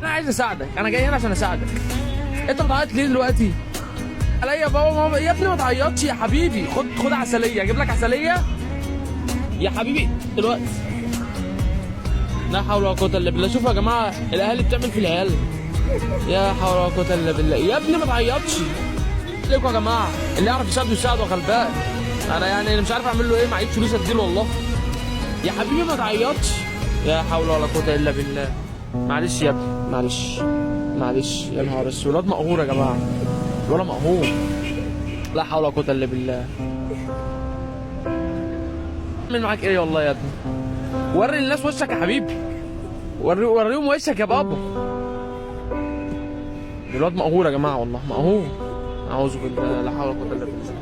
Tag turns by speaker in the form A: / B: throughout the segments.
A: انا عايز اساعدك، انا جاي هنا عشان اساعدك. انت بتعيط ليه دلوقتي؟ عليا يا بابا ماما يا ابني ما تعيطش يا حبيبي. خد عسليه، اجيب لك عسليه يا حبيبي دلوقتي. لا حول ولا قوه الا بالله. شوفوا يا جماعه الاهالي بتعمل في العيال. يا حول ولا قوه الا بالله. يا ابني ما تعيطش. ليكوا يا جماعه اللي يعرف يساعده يساعده يا غلبان. انا يعني مش عارف اعمل له ايه، معيش فلوس اديله والله. يا حبيبي ما تعيطش. يا حول ولا قوه الا بالله. معلش يا ابني معلش يا نهار اسود. الواد مقهور يا جماعه، الولد مقهور. لا حول ولا قوه الا بالله. اعمل معاك ايه والله يا ابني؟ وري الناس وشك يا حبيبي، وريهم وشك يا بابا. الواد مقهور يا جماعه والله مقهور. اعوذ بالله لا حول ولا قوه الا بالله.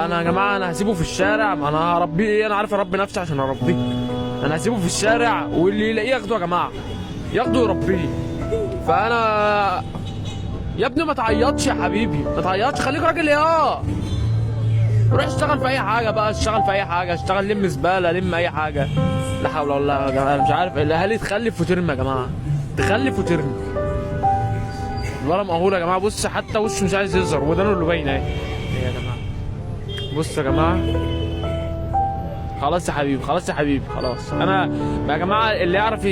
A: انا يا جماعه انا هسيبه في الشارع. ما انا هربيه ايه؟ انا عارف اربي نفسي عشان اربيه. انا هسيبه في الشارع واللي يلاقيه ياخده يا جماعه، ياخده يربيه. فانا يا ابني ما تعيطش يا حبيبي، ما تعيطش، خليك راجل يا. روح اشتغل في اي حاجه بقى، اشتغل في اي حاجه، اشتغل لم زباله، لم اي حاجه. لا حول ولا قوه يا جماعه. انا مش عارف الاهالي تخلف وترمي يا جماعه، تخلف وترمي. الولد مقهور يا جماعه. بص حتى وشه مش عايز يظهر، ودانه اللي باينه اهي. يا جماعه بص يا جماعه. خلاص يا حبيبي خلاص يا حبيبي خلاص. انا يا جماعه اللي يعرف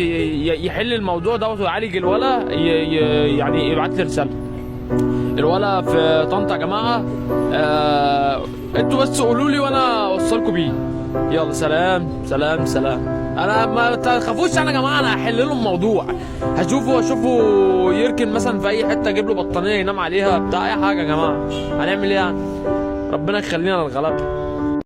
A: يحل الموضوع دوت ويعالج الولا يعني يبعت لي رساله. الولا في طنطا يا جماعه. انتوا بس قولوا لي وانا اوصلكم بيه. يلا سلام سلام سلام. انا ما تخافوش انا يا جماعه، انا هحل له الموضوع. هشوفه يركن مثلا في اي حته، اجيب له بطانيه ينام عليها بتاع اي حاجه يا جماعه. هنعمل ايه يعني؟ ربنا يخلينا للغلابه.